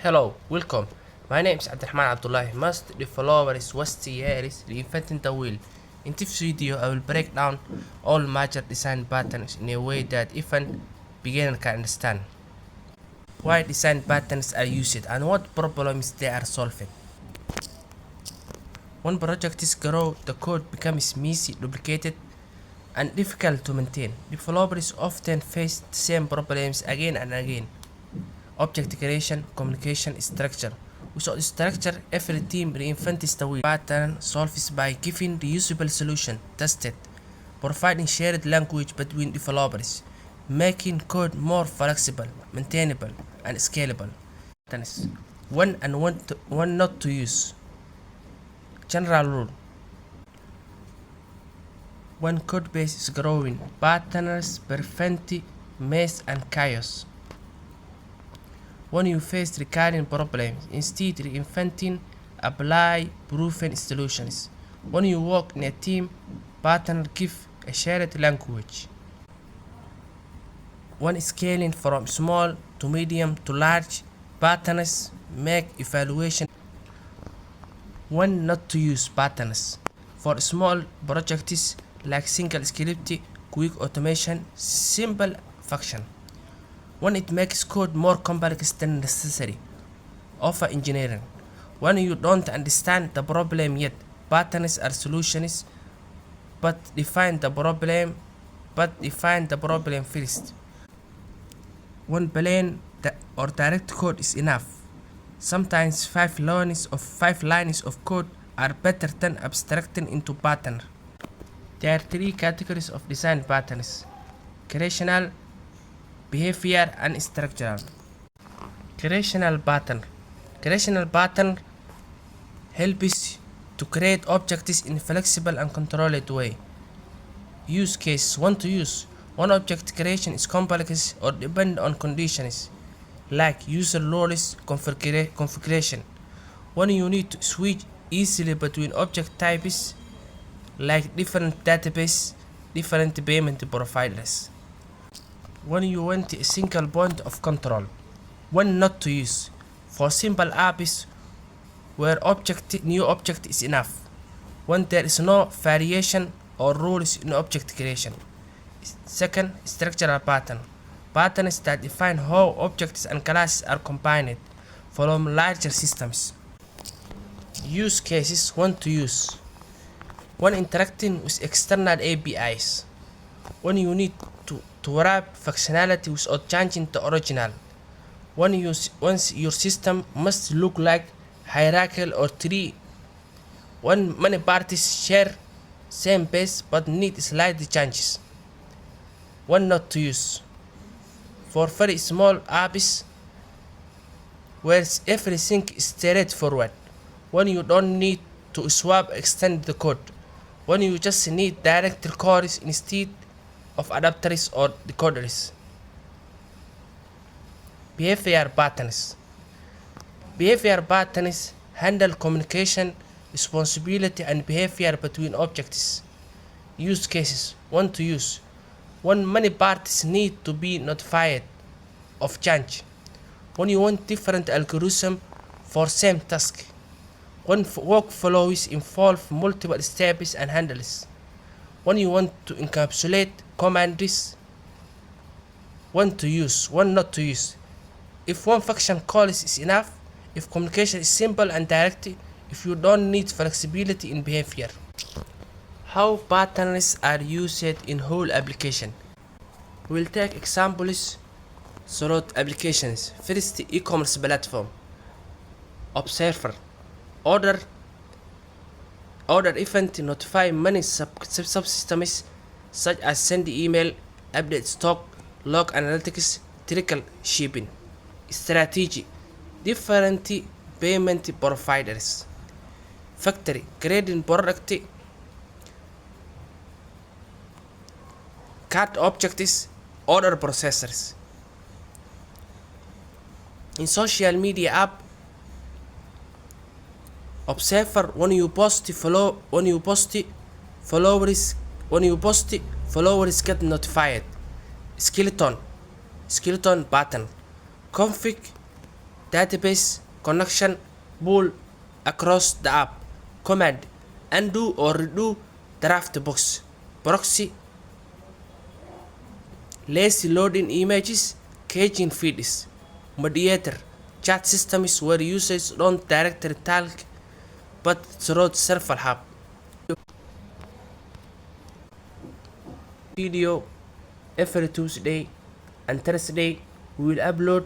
Hello, welcome. My name is Abdulrahman Abdullah. Most developers waste years reinventing the wheel. In this video, I will break down all major design patterns in a way that even beginner can understand. Why design patterns are used and what problems they are solving. When projects grow, the code becomes messy, duplicated, and difficult to maintain. Developers often face the same problems again and again. Object creation, communication, structure. Without structure, every team reinvents the wheel. Pattern solves by giving reusable solution, tested, providing shared language between developers, making code more flexible, maintainable, and scalable. Patterns. When and when not to use. General rule. When code base is growing, patterns prevent mess and chaos. When you face recurring problems, instead reinventing, apply proven solutions. When you work in a team, patterns give a shared language. When scaling from small to medium to large, patterns make evaluation. When not to use patterns. For small projects like single script, quick automation, simple function. When it makes code more complex than necessary. Over engineering. When you don't understand the problem yet, patterns are solutions, but define the problem first. When plain or direct code is enough. Sometimes five lines of code are better than abstracting into pattern. There are three categories of design patterns: creational, behavior, and structural. Creational pattern helps to create objects in flexible and controlled way. Use case: when to use. One object creation is complex or depend on conditions like user roles configuration. When you need to switch easily between object types like different database, different payment providers. When you want a single point of control. When not to use. For simple apps where new object is enough. When there is no variation or rules in object creation. Second, structural pattern. Patterns that define how objects and classes are combined from larger systems. Use cases: when to use. When interacting with external APIs. When you need to wrap functionality without changing the original. Once your system must look like hierarchical or tree. When many parties share same base but need slight changes. When not to use. For very small apps where everything is straightforward. When you don't need to swap extend the code. When you just need direct cores instead of adapters or decoders. Behavior patterns handle communication, responsibility, and behavior between objects. Use cases: when to use. When many parties need to be notified of change. When you want different algorithm for same task. When workflows involve multiple steps and handles. When you want to encapsulate commands. When to use. When not to use. If one function call is enough. If communication is simple and direct. If you don't need flexibility in behavior. How patterns are used in whole application. We'll take examples throughout applications. First, e-commerce platform. Observer. Order event notify many subsystems such as send email, update stock, log analytics, trickle shipping. Strategy: different payment providers. Factory: creating product, cart objects, order processors. In social media app, observer: when you post followers get notified. Skeleton pattern. Config database connection, pull across the app, command, undo or redo draft box, proxy, lazy loading images, caching feeds, mediator, chat systems where users don't directly talk but through server hub. Video every Tuesday and Thursday we will upload